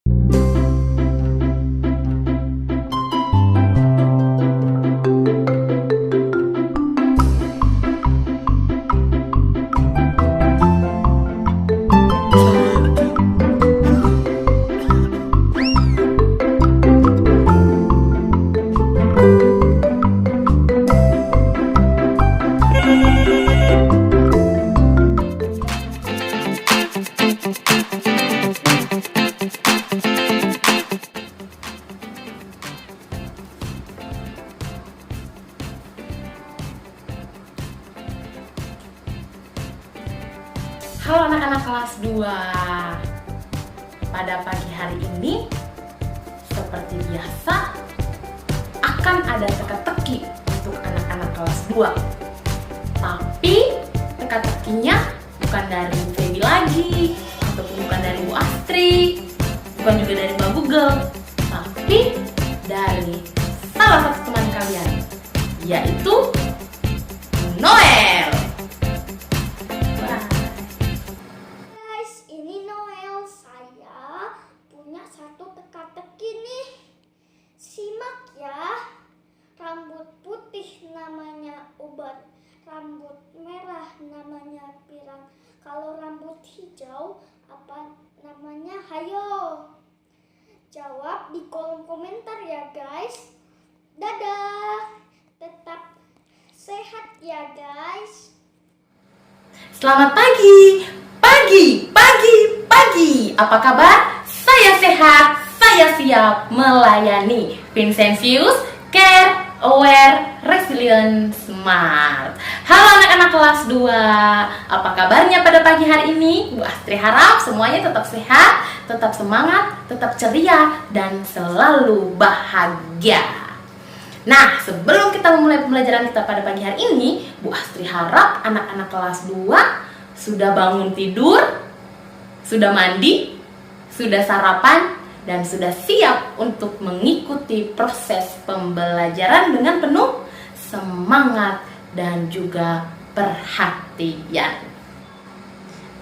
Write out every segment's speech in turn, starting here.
Halo anak-anak kelas 2. Pada pagi hari ini, seperti biasa, akan ada teka-teki untuk anak-anak kelas 2. Tapi teka-tekinya bukan dari Feby lagi, ataupun bukan dari Bu Astri, bukan juga dari Mbak Google, tapi dari salah satu teman kalian, yaitu Noel. Satu teka-teki nih. Simak ya. Rambut putih namanya uban, rambut merah namanya pirang. Kalau rambut hijau apa namanya? Hayo jawab di kolom komentar ya guys. Dadah. Tetap sehat ya guys. Selamat pagi. Apa kabar? Saya sehat, saya siap melayani. Vincentius, Care, Aware, Resilient, Smart. Halo anak-anak kelas 2. Apa kabarnya pada pagi hari ini? Bu Astri harap semuanya tetap sehat, tetap semangat, tetap ceria, dan selalu bahagia. Nah, sebelum kita memulai pembelajaran kita pada pagi hari ini, Bu Astri harap anak-anak kelas 2 sudah bangun tidur, sudah mandi, sudah sarapan, dan sudah siap untuk mengikuti proses pembelajaran dengan penuh semangat dan juga perhatian.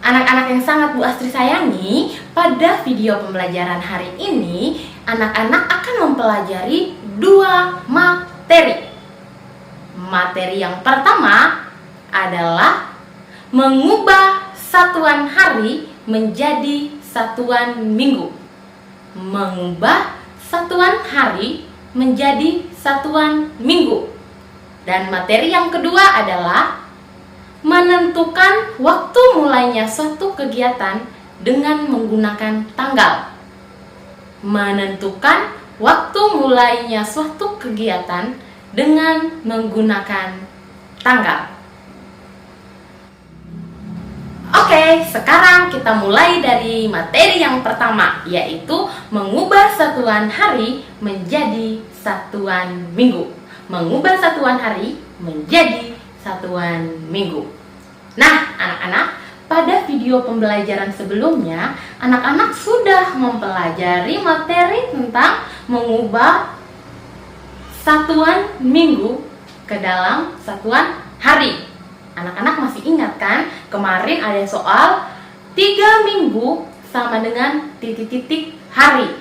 Anak-anak yang sangat Bu Astri sayangi, pada video pembelajaran hari ini, anak-anak akan mempelajari 2 materi. Materi yang pertama adalah mengubah satuan hari menjadi satuan minggu. Mengubah satuan hari menjadi satuan minggu. Dan materi yang kedua adalah menentukan waktu mulainya suatu kegiatan dengan menggunakan tanggal. Menentukan waktu mulainya suatu kegiatan dengan menggunakan tanggal. Oke, sekarang kita mulai dari materi yang pertama, yaitu mengubah satuan hari menjadi satuan minggu. Mengubah satuan hari menjadi satuan minggu. Nah, anak-anak, pada video pembelajaran sebelumnya, anak-anak sudah mempelajari materi tentang mengubah satuan minggu ke dalam satuan hari. Anak-anak masih ingat kan? Kemarin ada soal 3 minggu sama dengan titik-titik hari.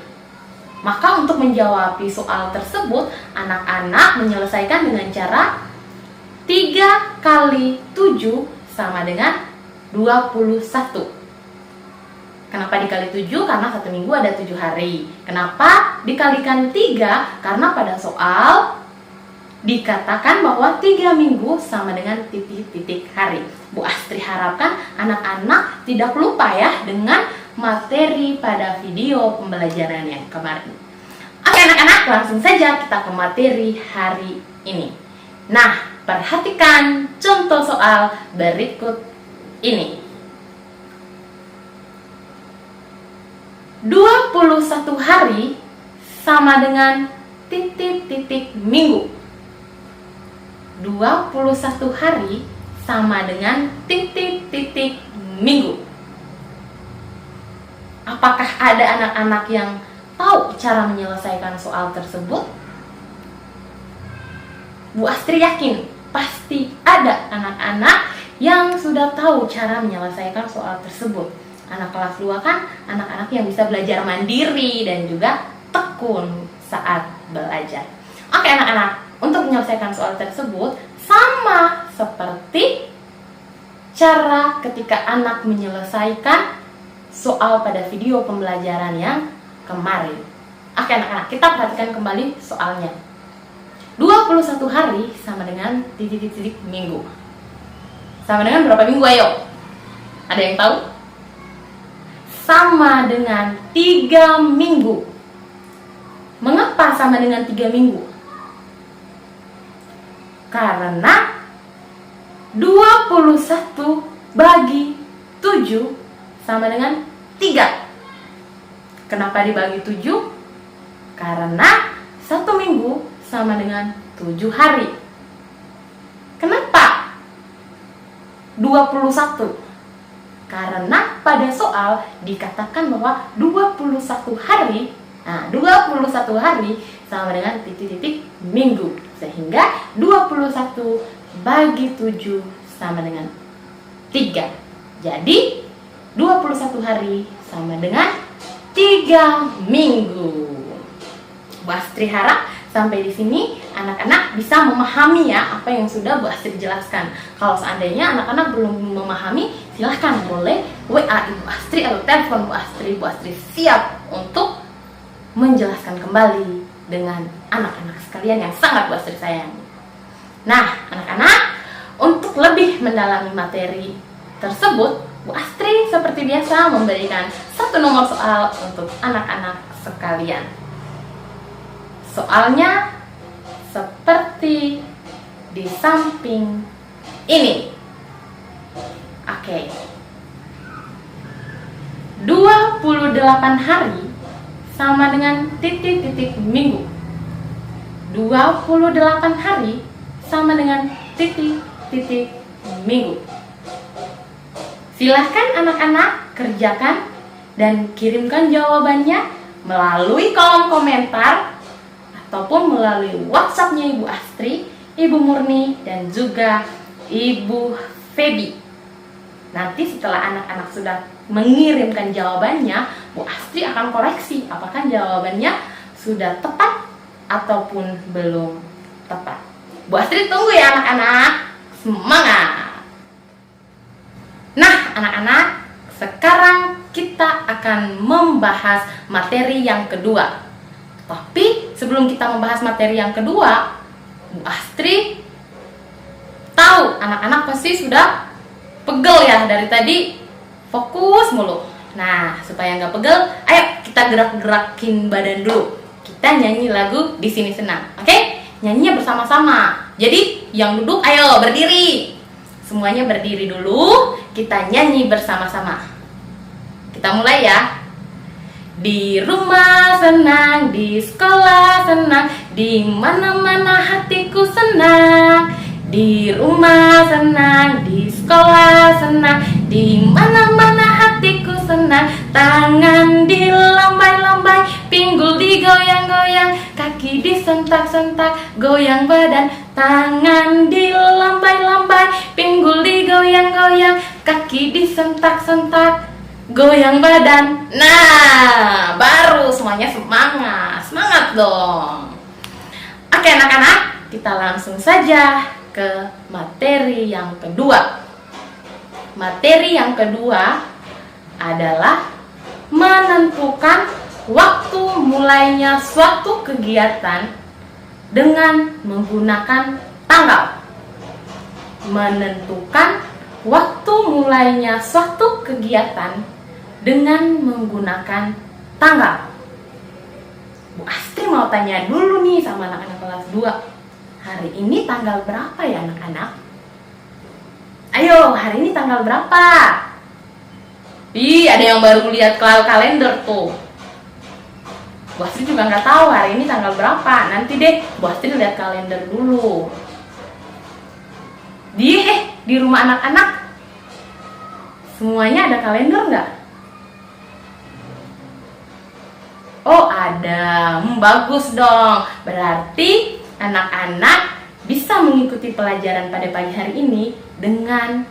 Maka untuk menjawab soal tersebut, anak-anak menyelesaikan dengan cara 3 kali 7 sama dengan 21. Kenapa dikali 7? Karena 1 minggu ada 7 hari. Kenapa dikalikan 3? Karena pada soal dikatakan bahwa 3 minggu sama dengan titik-titik hari. Bu Astri harapkan anak-anak tidak lupa ya dengan materi pada video pembelajaran yang kemarin. Oke anak-anak, langsung saja kita ke materi hari ini. Nah, perhatikan contoh soal berikut ini. 21 hari sama dengan titik-titik minggu. 21 hari sama dengan titik-titik minggu. Apakah ada anak-anak yang tahu cara menyelesaikan soal tersebut? Bu Astri yakin pasti ada anak-anak yang sudah tahu cara menyelesaikan soal tersebut. Anak kelas 2 kan anak-anak yang bisa belajar mandiri dan juga tekun saat belajar. Oke anak-anak, untuk menyelesaikan soal tersebut sama seperti cara ketika anak menyelesaikan soal pada video pembelajaran yang kemarin. Oke anak-anak, kita perhatikan kembali soalnya. 21 hari sama dengan titik-titik minggu. Sama dengan berapa minggu ayo? Ada yang tahu? Sama dengan 3 minggu. Mengapa sama dengan 3 minggu? Karena 21 bagi 7 sama dengan 3. Kenapa dibagi 7? Karena 1 minggu sama dengan 7 hari. Kenapa 21? Karena pada soal dikatakan bahwa 21 hari. Nah, 21 hari sama dengan titik-titik minggu. Sehingga 21 bagi 7 sama dengan 3. Jadi 21 hari sama dengan 3 minggu. Bu Astri harap sampai di sini anak-anak bisa memahami ya apa yang sudah Bu Astri jelaskan. Kalau seandainya anak-anak belum memahami, silahkan boleh WA Ibu Astri atau telepon Bu Astri. Bu Astri siap untuk menjelaskan kembali dengan anak-anak sekalian yang sangat Bu Astri sayangi. Nah, anak-anak, untuk lebih mendalami materi tersebut, Bu Astri seperti biasa memberikan 1 nomor soal untuk anak-anak sekalian. Soalnya seperti di samping ini. Oke. 28 hari sama dengan titik-titik minggu. 28 hari sama dengan titik-titik minggu. Silahkan anak-anak kerjakan dan kirimkan jawabannya melalui kolom komentar ataupun melalui WhatsApp-nya Ibu Astri, Ibu Murni, dan juga Ibu Feby. Nanti setelah anak-anak sudah mengirimkan jawabannya, Bu Astri akan koreksi apakah jawabannya sudah tepat ataupun belum tepat. Bu Astri tunggu ya anak-anak. Semangat! Nah anak-anak, sekarang kita akan membahas materi yang kedua. Tapi sebelum kita membahas materi yang kedua, Bu Astri tahu anak-anak pasti sudah pegel ya dari tadi, fokus mulu. Nah, supaya nggak pegel, ayo kita gerak-gerakin badan dulu. Kita nyanyi lagu Di Sini Senang, oke? Nyanyinya bersama-sama. Jadi yang duduk ayo berdiri. Semuanya berdiri dulu, kita nyanyi bersama-sama. Kita mulai ya. Di rumah senang, di sekolah senang, di mana-mana hatiku senang. Di rumah senang, di sekolah senang, di mana-mana hatiku senang. Tangan dilambai-lambai, pinggul digoyang-goyang, kaki disentak-sentak, goyang badan. Tangan dilambai-lambai, pinggul digoyang-goyang, kaki disentak-sentak, goyang badan. Nah, baru semuanya semangat. Semangat dong. Oke anak-anak, kita langsung saja ke materi yang kedua. Materi yang kedua adalah menentukan waktu mulainya suatu kegiatan dengan menggunakan tanggal. Menentukan waktu mulainya suatu kegiatan dengan menggunakan tanggal. Bu Astri mau tanya dulu nih sama anak-anak kelas 2. Hari ini tanggal berapa ya anak-anak? Ayo, hari ini tanggal berapa? Ih, ada yang baru lihat kalender tuh. Bu Astri juga nggak tahu hari ini tanggal berapa. Nanti deh, Bu Astri lihat kalender dulu. Di rumah anak-anak semuanya ada kalender nggak? Oh ada, bagus dong. Berarti anak-anak bisa mengikuti pelajaran pada pagi hari ini dengan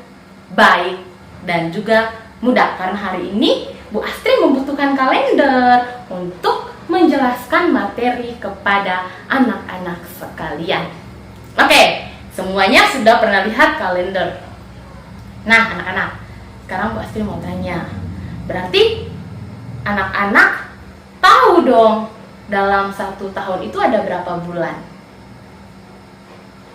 baik dan juga mudah karena hari ini Bu Astri membutuhkan kalender untuk menjelaskan materi kepada anak-anak sekalian. Oke, semuanya sudah pernah lihat kalender. Nah, anak-anak, sekarang Bu Astri mau tanya. Berarti anak-anak tahu dong dalam 1 tahun itu ada berapa bulan?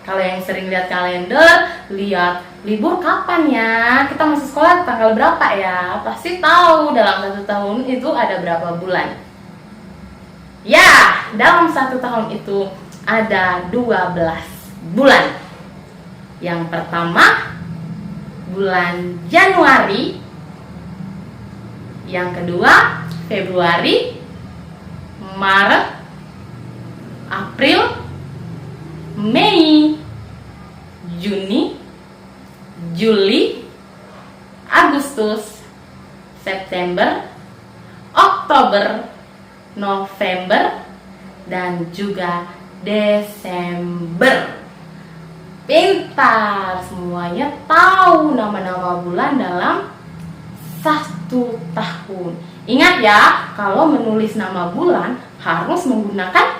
Kalau yang sering lihat kalender, lihat libur kapan ya? Kita masuk sekolah tanggal berapa ya? Pasti tahu dalam 1 tahun itu ada berapa bulan. Ya, dalam 1 tahun itu ada 12 bulan. Yang pertama, bulan Januari. Yang kedua, Februari, Maret, April, Mei, Juni, Juli, Agustus, September, Oktober, November, dan juga Desember. Pintar, semuanya tahu nama-nama bulan dalam 1 tahun. Ingat ya, kalau menulis nama bulan harus menggunakan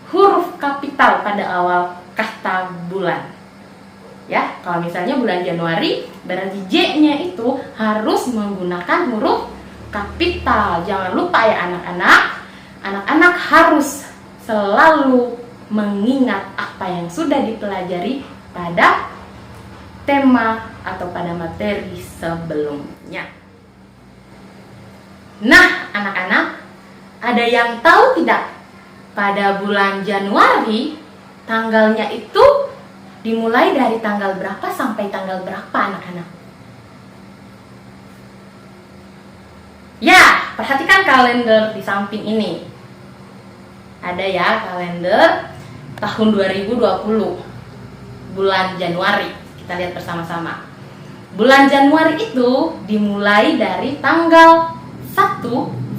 huruf kapital pada awal kata bulan. Ya, kalau misalnya bulan Januari, berarti J-nya itu harus menggunakan huruf kapital. Jangan lupa ya anak-anak. Anak-anak harus selalu mengingat apa yang sudah dipelajari pada tema atau pada materi sebelumnya. Nah, anak-anak, ada yang tahu tidak? Pada bulan Januari, tanggalnya itu dimulai dari tanggal berapa sampai tanggal berapa, anak-anak? Ya, perhatikan kalender di samping ini. Ada ya kalender tahun 2020, bulan Januari. Kita lihat bersama-sama. Bulan Januari itu dimulai dari tanggal 1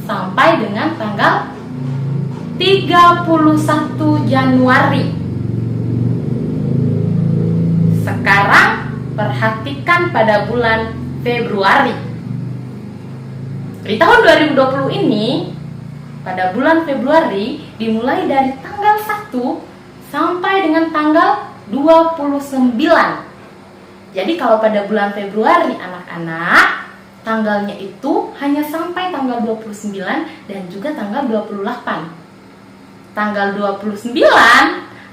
sampai dengan tanggal 31 Januari. Sekarang perhatikan pada bulan Februari. Di tahun 2020 ini, pada bulan Februari dimulai dari tanggal 1 sampai dengan tanggal 29. Jadi kalau pada bulan Februari anak-anak, tanggalnya itu hanya sampai tanggal 29 dan juga tanggal 28. Tanggal 29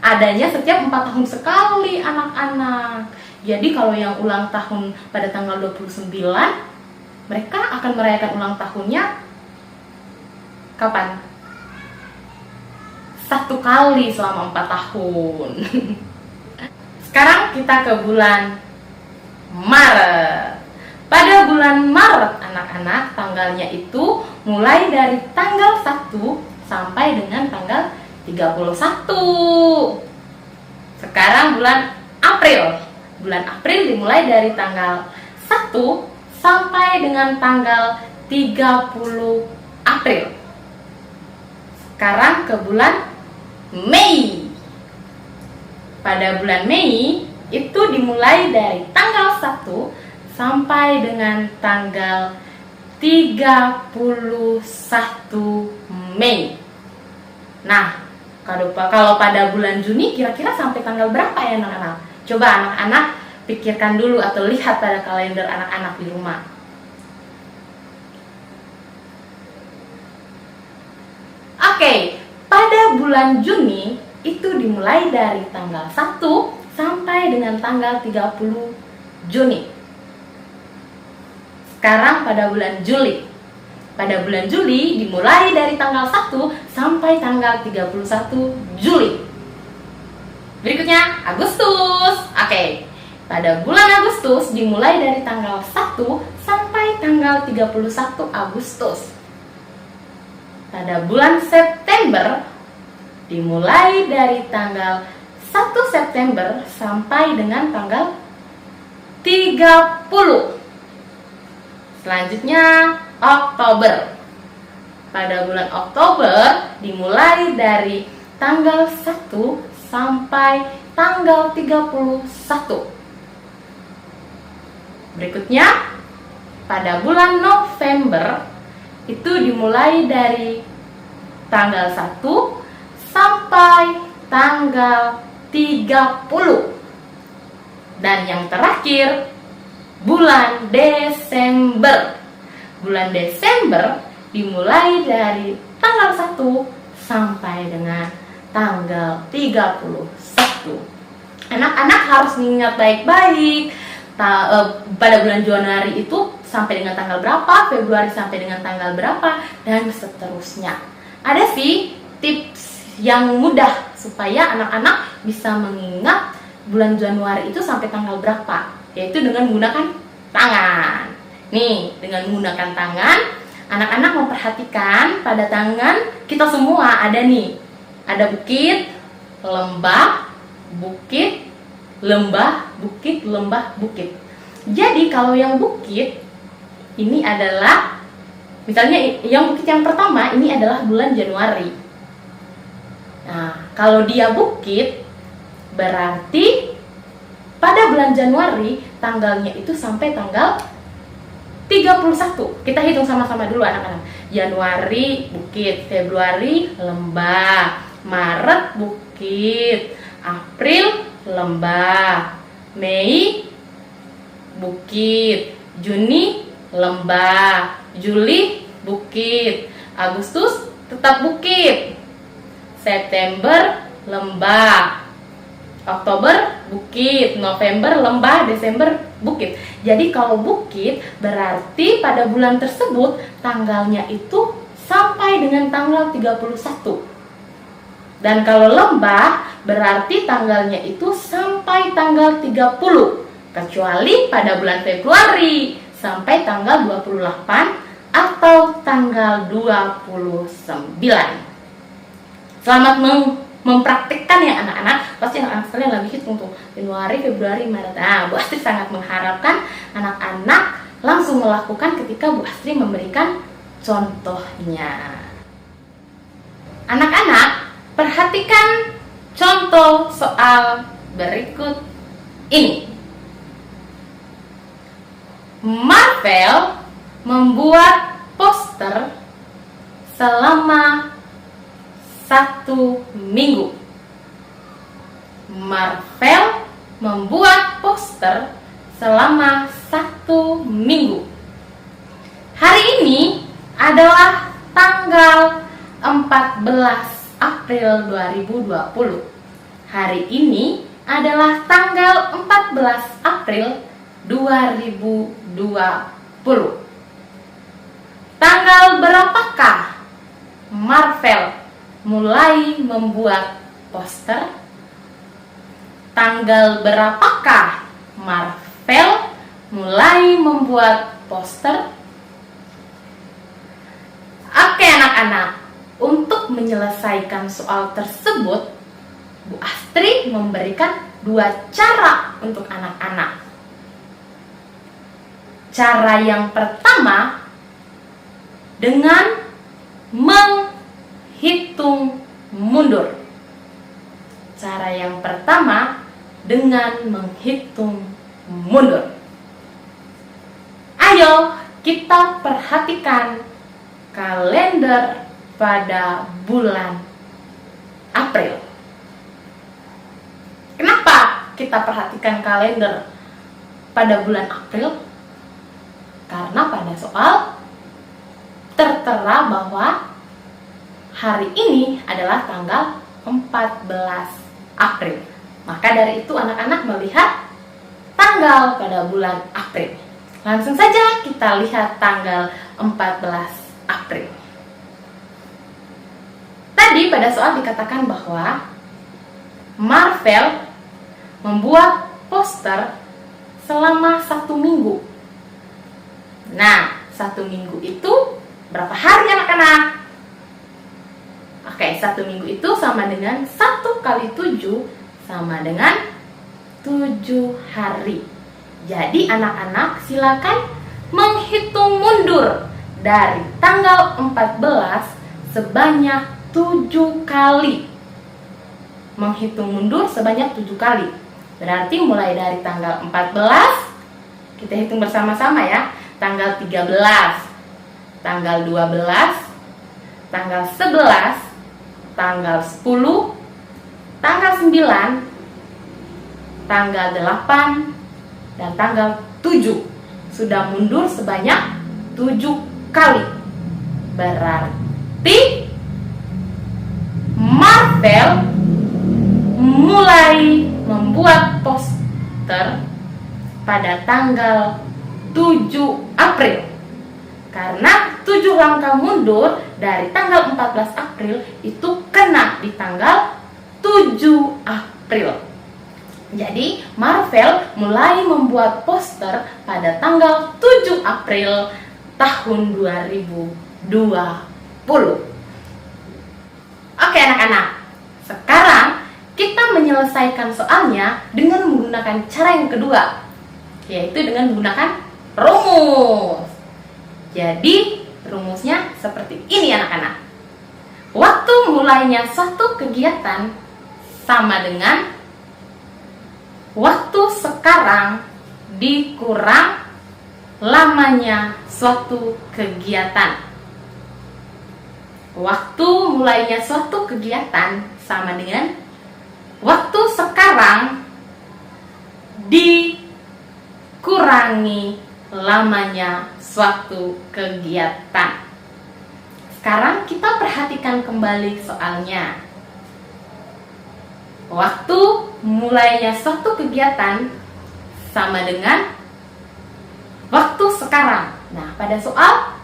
adanya setiap 4 tahun sekali anak-anak. Jadi kalau yang ulang tahun pada tanggal 29, mereka akan merayakan ulang tahunnya kapan? 1 kali selama 4 tahun. Sekarang kita ke bulan Maret. Pada bulan Maret anak-anak, tanggalnya itu mulai dari tanggal 1 sampai dengan tanggal 31. Sekarang bulan April. Bulan April dimulai dari tanggal 1 sampai dengan tanggal 30 April. Sekarang ke bulan Mei. Pada bulan Mei itu dimulai dari tanggal 1 sampai dengan tanggal 31 Mei. Nah, kalau pada bulan Juni kira-kira sampai tanggal berapa ya anak-anak? Coba anak-anak pikirkan dulu atau lihat pada kalender anak-anak di rumah. Oke, pada bulan Juni itu dimulai dari tanggal 1 sampai dengan tanggal 30 Juni. Sekarang pada bulan Juli. Pada bulan Juli dimulai dari tanggal 1 sampai tanggal 31 Juli. Berikutnya Agustus. Oke. Pada bulan Agustus dimulai dari tanggal 1 sampai tanggal 31 Agustus. Pada bulan September dimulai dari tanggal 1 September sampai dengan tanggal 30. Selanjutnya Oktober. Pada bulan Oktober dimulai dari tanggal 1 sampai tanggal 31. Berikutnya, pada bulan November itu dimulai dari tanggal 1 sampai tanggal 30. Dan yang terakhir, bulan Desember. Bulan Desember dimulai dari tanggal 1 sampai dengan tanggal 31. Anak-anak harus mengingat baik-baik pada bulan Januari itu sampai dengan tanggal berapa, Februari sampai dengan tanggal berapa, dan seterusnya. Ada sih tips yang mudah supaya anak-anak bisa mengingat bulan Januari itu sampai tanggal berapa, yaitu dengan menggunakan tangan. Nih, dengan menggunakan tangan, anak-anak memperhatikan pada tangan kita semua ada nih, ada bukit, lembah, bukit, lembah, bukit, lembah, bukit. Jadi kalau yang bukit ini adalah, misalnya yang bukit yang pertama ini adalah bulan Januari. Nah, kalau dia bukit berarti pada bulan Januari tanggalnya itu sampai tanggal 31. Kita hitung sama-sama dulu anak-anak. Januari bukit, Februari lembah, Maret bukit, April lembah, Mei bukit, Juni lembah, Juli bukit, Agustus tetap bukit, September lembah, Oktober bukit, November lembah, Desember bukit. Jadi kalau bukit berarti pada bulan tersebut tanggalnya itu sampai dengan tanggal 31. Dan kalau lembah berarti tanggalnya itu sampai tanggal 30. Kecuali pada bulan Februari sampai tanggal 28 atau tanggal 29. Selamat mempraktikkan ya anak-anak. Pasti anak-anak sekalian lagi hitung tuh Januari, Februari, Maret. Nah, Bu Astri sangat mengharapkan anak-anak langsung melakukan ketika Bu Astri memberikan contohnya. Anak-anak, perhatikan contoh soal berikut ini. Marvel membuat poster selama 1 minggu. Marvel membuat poster selama 1 minggu. Hari ini adalah tanggal 14 April 2020. Hari ini adalah tanggal 14 April 2020. Tanggal berapakah Marvel mulai membuat poster? Tanggal berapakah Marvel mulai membuat poster? Oke anak-anak, untuk menyelesaikan soal tersebut, Bu Astri memberikan 2 cara untuk anak-anak. Cara yang pertama dengan menghitung mundur. Cara yang pertama dengan menghitung mundur. Ayo kita perhatikan kalender pada bulan April. Kenapa kita perhatikan kalender pada bulan April? Karena pada soal tertera bahwa hari ini adalah tanggal 14 April. Maka dari itu anak-anak melihat tanggal pada bulan April. Langsung saja kita lihat tanggal 14 April. Tadi pada soal dikatakan bahwa Marvel membuat poster selama 1 minggu. Nah, 1 minggu itu berapa hari anak-anak? Oke, 1 minggu itu sama dengan 1 kali 7 sama dengan 7 hari. Jadi anak-anak silakan menghitung mundur dari tanggal 14 sebanyak 7 kali. Menghitung mundur sebanyak 7 kali. Berarti mulai dari tanggal 14 Kita hitung bersama-sama ya. Tanggal 13, tanggal 12, tanggal 11, tanggal 10, tanggal 9, tanggal 8, dan tanggal 7. Sudah mundur sebanyak 7 kali. Berarti Marvel mulai membuat poster pada tanggal 7 April. Karena 7 langkah mundur dari tanggal 14 April itu kena di tanggal 7 April. Jadi Marvel mulai membuat poster pada tanggal 7 April tahun 2020. Oke anak-anak, sekarang kita menyelesaikan soalnya dengan menggunakan cara yang kedua, yaitu dengan menggunakan rumus. Jadi rumusnya seperti ini anak-anak. Waktu mulainya suatu kegiatan sama dengan waktu sekarang dikurang lamanya suatu kegiatan. Waktu mulainya suatu kegiatan sama dengan waktu sekarang dikurangi lamanya suatu kegiatan. Sekarang kita perhatikan kembali soalnya. Waktu mulainya suatu kegiatan sama dengan waktu sekarang. Nah, pada soal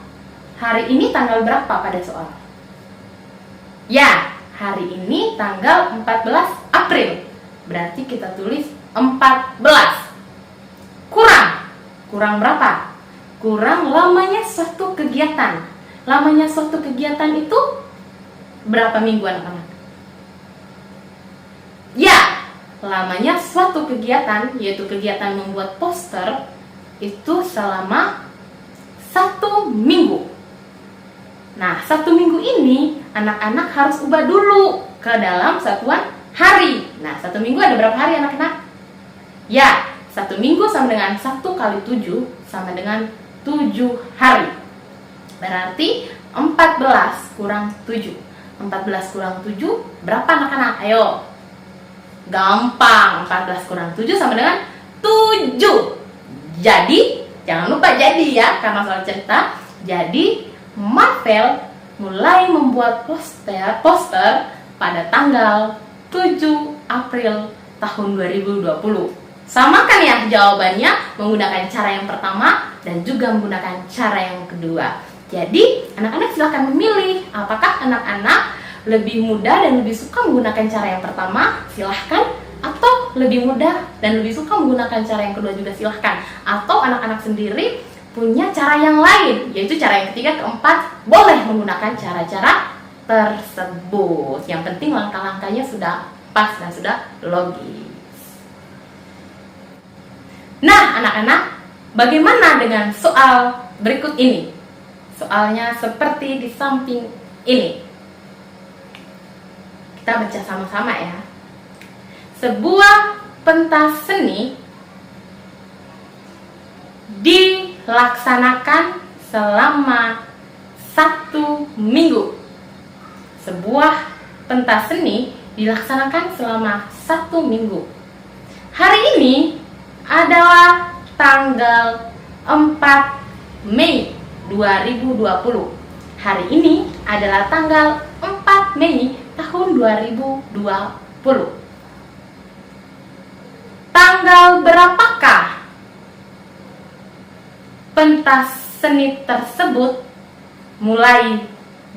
hari ini tanggal berapa pada soal? Ya, hari ini tanggal 14 April. Berarti kita tulis 14. Kurang berapa? Kurang lamanya suatu kegiatan. Lamanya suatu kegiatan itu berapa minggu anak-anak? Ya, lamanya suatu kegiatan, yaitu kegiatan membuat poster, itu selama 1 minggu. Nah, 1 minggu ini anak-anak harus ubah dulu ke dalam satuan hari. Nah, 1 minggu ada berapa hari anak-anak? Ya, 1 minggu sama dengan 1 kali 7 sama dengan 7 hari. Berarti 14 kurang 7. 14 kurang 7 berapa anak-anak? Ayo. Gampang, 14 kurang 7 sama dengan 7. Jadi, jangan lupa jadi ya, karena soal cerita. Jadi, Marvel mulai membuat poster pada tanggal 7 April tahun 2020. Samakan ya jawabannya menggunakan cara yang pertama dan juga menggunakan cara yang kedua. Jadi, anak-anak silahkan memilih apakah anak-anak lebih mudah dan lebih suka menggunakan cara yang pertama, silahkan. Atau lebih mudah dan lebih suka menggunakan cara yang kedua juga silahkan. Atau anak-anak sendiri punya cara yang lain, yaitu cara yang ketiga, keempat, boleh menggunakan cara-cara tersebut. Yang penting langkah-langkahnya sudah pas dan sudah logis. Nah anak-anak, bagaimana dengan soal berikut ini? Soalnya seperti di samping ini. Kita baca sama-sama ya. Sebuah pentas seni dilaksanakan selama 1 minggu. Sebuah pentas seni dilaksanakan selama 1 minggu. Hari ini adalah tanggal 4 Mei 2020. Hari ini adalah tanggal 4 Mei tahun 2020. Tanggal berapakah pentas seni tersebut mulai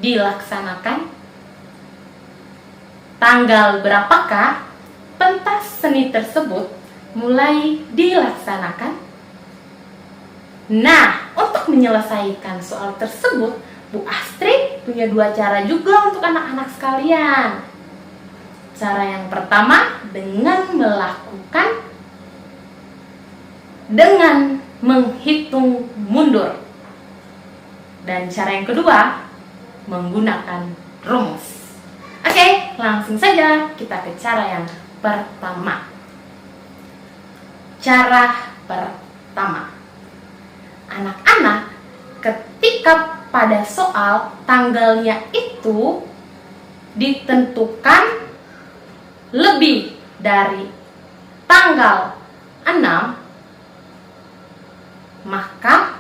dilaksanakan? Tanggal berapakah pentas seni tersebut mulai dilaksanakan? Nah, untuk menyelesaikan soal tersebut, Bu Astrid punya 2 cara juga untuk anak-anak sekalian. Cara yang pertama dengan menghitung mundur. Dan cara yang kedua menggunakan rumus. Oke, langsung saja kita ke cara yang pertama. Cara pertama. anak-anak, ketika pada soal tanggalnya itu ditentukan lebih dari tanggal 6, maka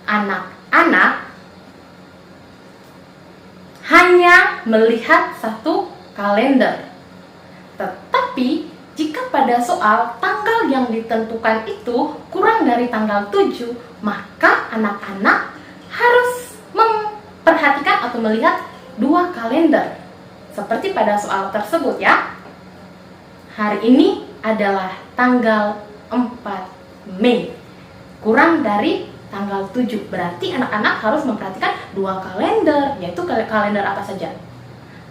anak-anak hanya melihat satu kalender. Tetapi jika pada soal tanggal yang ditentukan itu kurang dari tanggal 7, maka anak-anak harus memperhatikan atau melihat 2 kalender. Seperti pada soal tersebut ya. Hari ini adalah tanggal 4 Mei. Kurang dari tanggal 7. Berarti anak-anak harus memperhatikan 2 kalender, yaitu kalender apa saja?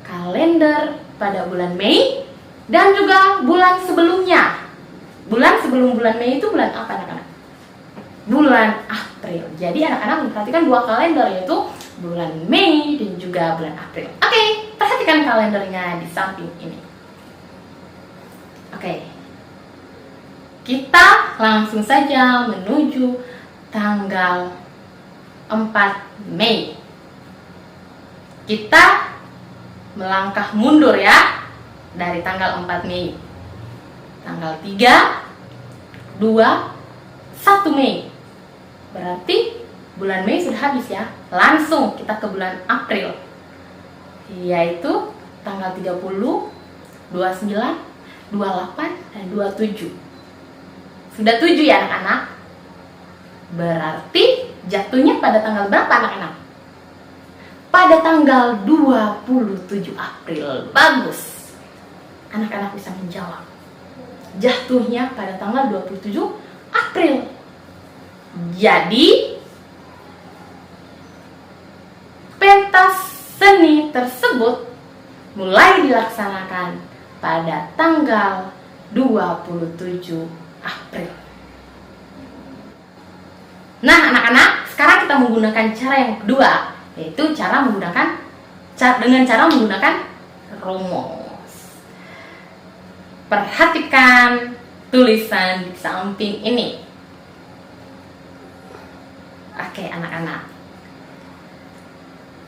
Kalender pada bulan Mei dan juga bulan sebelumnya. Bulan sebelum bulan Mei itu bulan apa anak-anak? Bulan April. Jadi anak-anak memperhatikan 2 kalender, yaitu bulan Mei dan juga bulan April. Oke, perhatikan kalendernya di samping ini. Oke, kita langsung saja menuju tanggal 4 Mei. Kita melangkah mundur ya dari tanggal 4 Mei. Tanggal 3, 2, 1 Mei. Berarti bulan Mei sudah habis ya. Langsung kita ke bulan April, yaitu tanggal 30, 29, 28, dan 27. Sudah 7 ya anak-anak. Berarti jatuhnya pada tanggal berapa anak-anak? Pada tanggal 27 April. Bagus. Anak-anak bisa menjawab. Jatuhnya pada tanggal 27 April. Jadi pentas seni tersebut mulai dilaksanakan pada tanggal 27 April. Nah anak-anak, sekarang kita menggunakan cara yang kedua, yaitu dengan cara menggunakan rumus. Perhatikan tulisan di samping ini. Oke anak-anak,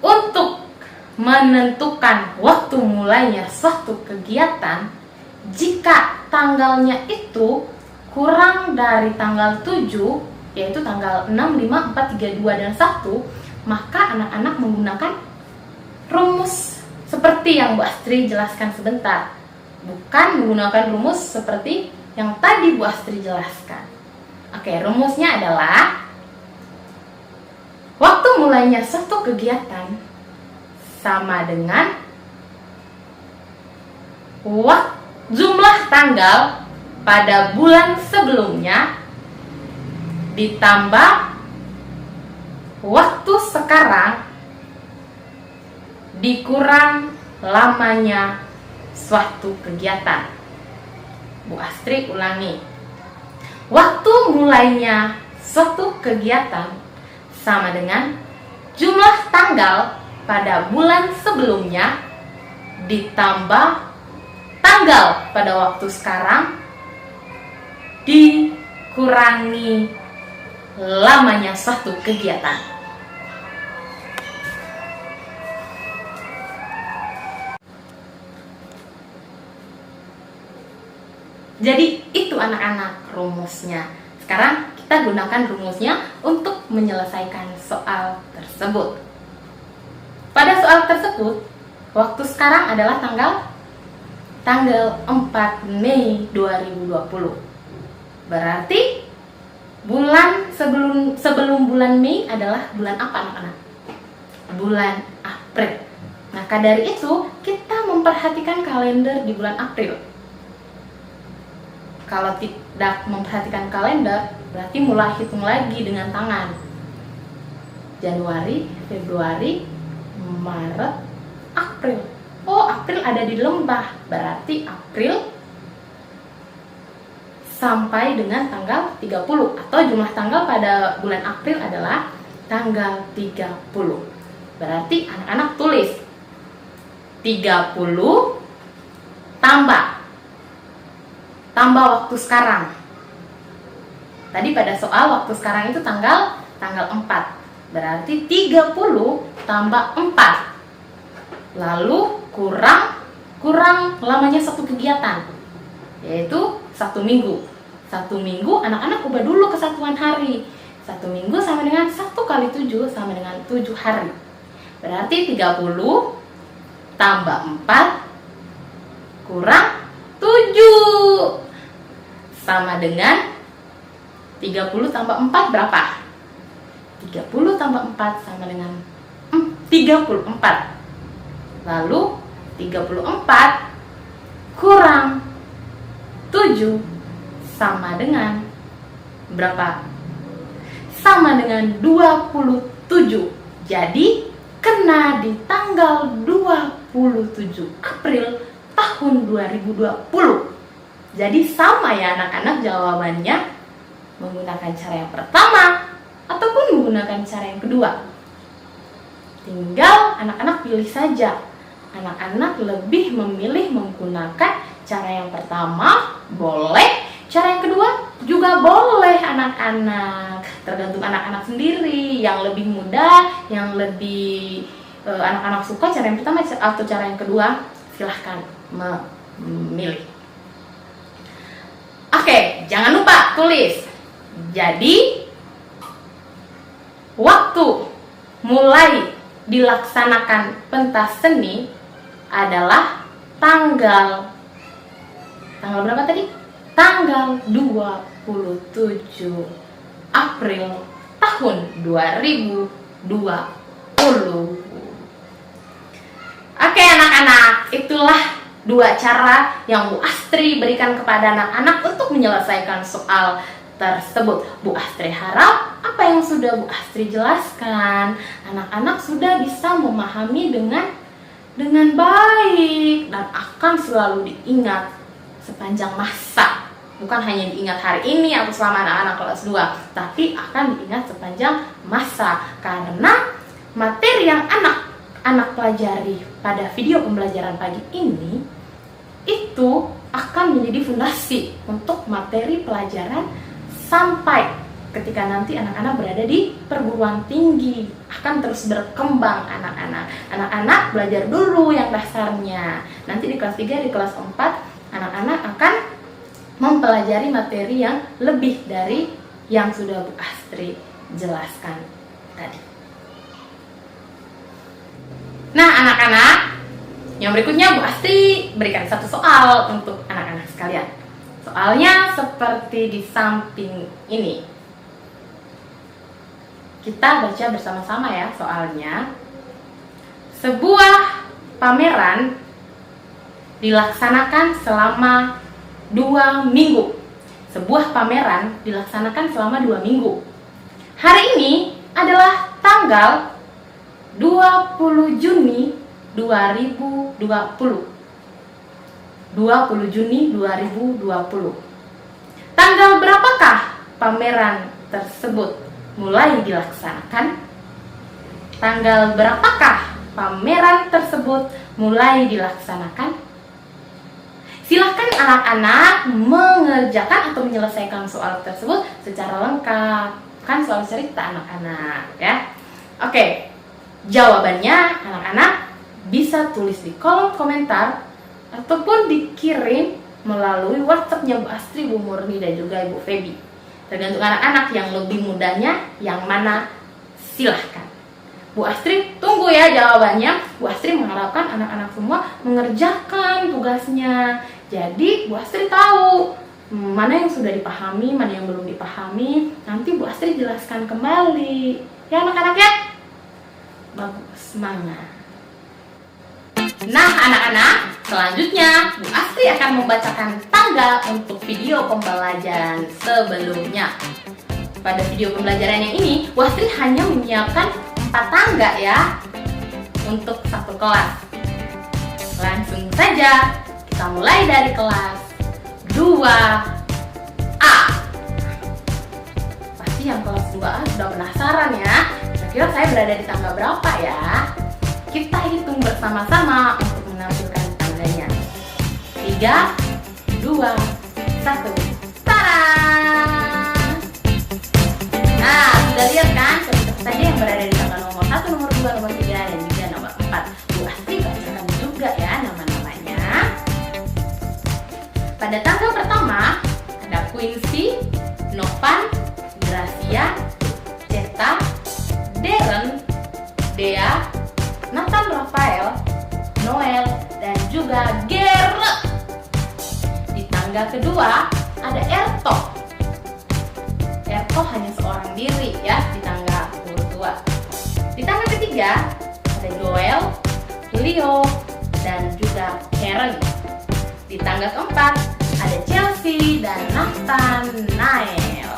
untuk menentukan waktu mulainya suatu kegiatan, jika tanggalnya itu kurang dari tanggal 7, yaitu tanggal 6, 5, 4, 3, 2, dan 1, maka anak-anak menggunakan rumus seperti yang Bu Astri jelaskan sebentar. Bukan menggunakan rumus seperti yang tadi Bu Astri jelaskan. Oke, rumusnya adalah waktu mulainya suatu kegiatan sama dengan jumlah tanggal pada bulan sebelumnya ditambah waktu sekarang dikurang lamanya suatu kegiatan. Bu Astri ulangi. Waktu mulainya suatu kegiatan sama dengan jumlah tanggal pada bulan sebelumnya ditambah tanggal pada waktu sekarang dikurangi lamanya suatu kegiatan. Jadi itu anak-anak rumusnya. Sekarang kita gunakan rumusnya untuk menyelesaikan soal tersebut. Pada soal tersebut, waktu sekarang adalah tanggal 4 Mei 2020. Berarti bulan sebelum bulan Mei adalah bulan apa anak-anak? Bulan April. Maka dari itu kita memperhatikan kalender di bulan April. Kalau tidak memperhatikan kalender, berarti mulai hitung lagi dengan tangan. Januari, Februari, Maret, April. Oh, April ada di lembah. Berarti April sampai dengan tanggal 30, atau jumlah tanggal pada bulan April adalah tanggal 30. Berarti anak-anak tulis 30 tambah waktu sekarang. Tadi pada soal waktu sekarang itu tanggal 4. Berarti 30 tambah 4. Lalu kurang lamanya satu kegiatan, yaitu 1 minggu. 1 minggu anak-anak ubah dulu kesatuan hari. 1 minggu sama dengan 1 kali 7 sama dengan 7 hari. Berarti 30 tambah 4 kurang 7 sama dengan 30 tambah 4 berapa? 30 tambah 4 sama dengan 34. Lalu 34 kurang 7 sama dengan berapa? Sama dengan 27. Jadi kena di tanggal 27 April tahun 2020. Jadi sama ya anak-anak jawabannya, menggunakan cara yang pertama ataupun menggunakan cara yang kedua. Tinggal anak-anak pilih saja. Anak-anak lebih memilih menggunakan cara yang pertama, boleh. Cara yang kedua juga boleh anak-anak. Tergantung anak-anak sendiri. Yang lebih mudah, yang lebih anak-anak suka cara yang pertama atau cara yang kedua, silahkan memilih. Oke, jangan lupa tulis. Jadi, waktu mulai dilaksanakan pentas seni adalah tanggal berapa tadi? Tanggal 27 April tahun 2020. Oke anak-anak, itulah 2 cara yang Bu Astri berikan kepada anak-anak untuk menyelesaikan soal tersebut. Bu Astri harap apa yang sudah Bu Astri jelaskan, anak-anak sudah bisa memahami dengan baik dan akan selalu diingat sepanjang masa. Bukan hanya diingat hari ini atau selama anak-anak kelas 2, tapi akan diingat sepanjang masa. Karena materi yang anak pelajari pada video pembelajaran pagi ini itu akan menjadi fondasi untuk materi pelajaran sampai ketika nanti anak-anak berada di perguruan tinggi. Akan terus berkembang anak-anak. Anak-anak belajar dulu yang dasarnya. Nanti di kelas 3, di kelas 4 anak-anak akan mempelajari materi yang lebih dari yang sudah Bu Astri jelaskan tadi. Nah anak-anak, yang berikutnya Bu Astri berikan 1 soal untuk anak-anak sekalian. Soalnya seperti di samping ini. Kita baca bersama-sama ya soalnya. Sebuah pameran dilaksanakan selama 2 minggu. Sebuah pameran dilaksanakan selama 2 minggu. Hari ini adalah tanggal 20 Juni 2020. 20 Juni 2020. Tanggal berapakah pameran tersebut mulai dilaksanakan? Tanggal berapakah pameran tersebut mulai dilaksanakan? Silahkan anak-anak mengerjakan atau menyelesaikan soal tersebut secara lengkap. Kan soal cerita anak-anak ya. Oke, jawabannya anak-anak bisa tulis di kolom komentar ataupun dikirim melalui WhatsApp-nya Bu Astri, Bu Murni, dan juga Ibu Feby. Tergantung anak-anak yang lebih mudahnya yang mana, silahkan. Bu Astri tunggu ya jawabannya. Bu Astri mengharapkan anak-anak semua mengerjakan tugasnya. Jadi Bu Astri tahu mana yang sudah dipahami, mana yang belum dipahami. Nanti Bu Astri jelaskan kembali. Ya anak-anak ya? Bagus, semangat. Nah anak-anak, selanjutnya Bu Astri akan membacakan tangga untuk video pembelajaran sebelumnya. Pada video pembelajaran yang ini, Bu Astri hanya menyiapkan 4 tangga ya untuk 1 kelas. Langsung saja kita mulai dari kelas 2A. Pasti yang kelas 2A sudah penasaran ya, kira-kira saya berada di tangga berapa ya? Kita hitung bersama-sama untuk menampilkan tangganya. 3, 2, 1. Tara! Sudah lihat kan siapa saja yang berada di tangga nomor 1, nomor 2, nomor 3, dan juga nomor 4. Bu Astri bacakan juga ya nama-namanya. Pada tanggal pertama ada Quincy, Novan, Gracia, Ceta, Darren, Dea, Nathan Rafael, Noel, dan juga Gerard. Di tangga kedua ada Erto. Erto hanya seorang diri ya di tangga urut 2. Di tangga ketiga ada Joel, Leo, dan juga Karen. Di tangga keempat ada Chelsea dan Nathanael.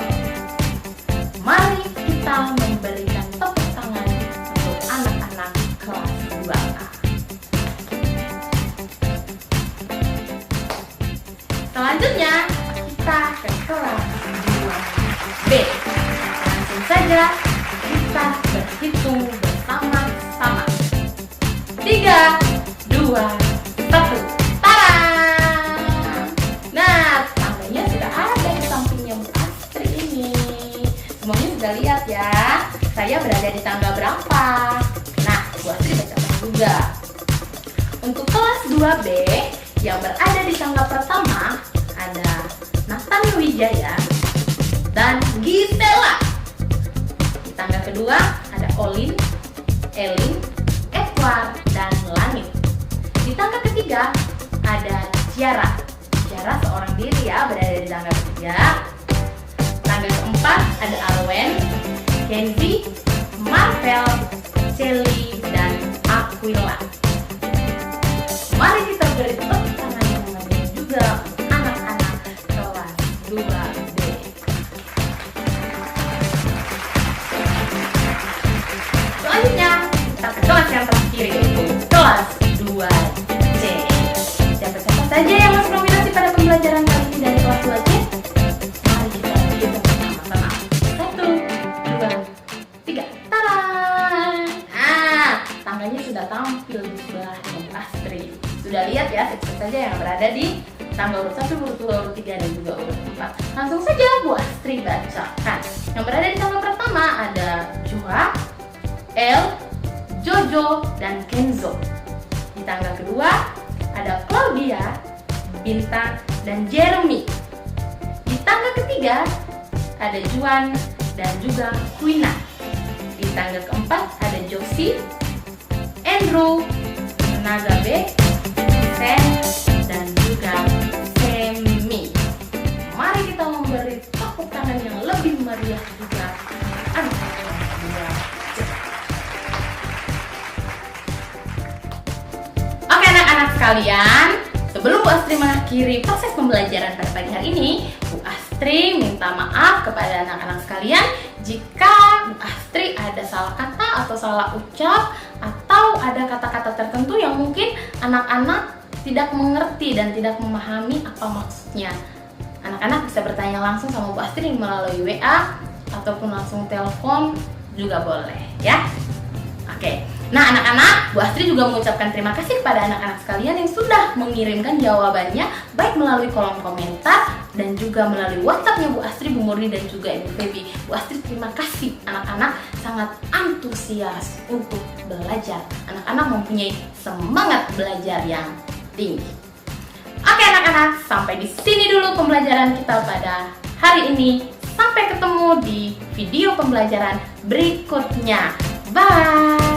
Mari kita memberikan tepuk tangan untuk anak-anak kelas 2A. Selanjutnya kita ke kelas 2B. Langsung saja kita berhitung bersama-sama. 3, 2, 1. Tarang! Nah, tangganya sudah ada di sampingnya Bu Astri ini. Semuanya sudah lihat ya. Saya berada di tangga berapa? Nah, Bu Astri bacakan juga. Untuk kelas 2B yang berada di tangga pertama ada Nathan Wijaya dan Gisela. Di tangga kedua ada Olin, Elin, Edward, dan Langit. Di tangga ketiga ada Ciara. Ciara seorang diri ya berada di tangga ketiga. Tangga keempat ada Arwen, Kenzi, Marvel, Shelly, dan Aquila. Mari kita beri tepuk tangan yang meriah juga anak-anak kelas 2B. Selanjutnya kita ke kelas yang terakhir yaitu kelas 2C. Siapa-siapa saja yang masuk nominasi pada pembelajaran kali ini dari kelas 2C? Mari kita hitung bersama-sama. 1, 2, 3. Tarang! Nah, tangganya sudah tampil di sebelah Bu Astri. Sudah lihat ya siapa saja yang berada di tangga urut 1, urut 2, urut 3, dan juga urut 4. Langsung saja Bu Astri bacakan. Yang berada di tangga pertama ada Joa, El, Jojo, dan Kenzo. Di tangga kedua ada Claudia, Bintang, dan Jeremy. Di tangga ketiga ada Juan dan juga Quina. Di tangga keempat ada Josie, Andrew, Nagabe, Sen, dan juga Semi. Mari kita memberi tepuk tangan yang lebih meriah juga anak-anak dua. Oke anak-anak sekalian, sebelum Bu Astri mengakhiri proses pembelajaran pada pagi hari ini, Bu Astri minta maaf kepada anak-anak sekalian jika Bu Astri ada salah kata atau salah ucap atau ada kata-kata tertentu yang mungkin anak-anak tidak mengerti dan tidak memahami apa maksudnya. Anak-anak bisa bertanya langsung sama Bu Astri melalui WA ataupun langsung telepon juga boleh ya. Oke. Nah anak-anak, Bu Astri juga mengucapkan terima kasih kepada anak-anak sekalian yang sudah mengirimkan jawabannya baik melalui kolom komentar dan juga melalui WhatsAppnya Bu Astri, Bu Murni, dan juga Ibu Febi. Bu Astri terima kasih, anak-anak sangat antusias untuk belajar. Anak-anak mempunyai semangat belajar yang tinggi. Oke anak-anak, sampai di sini dulu pembelajaran kita pada hari ini. Sampai ketemu di video pembelajaran berikutnya. Bye!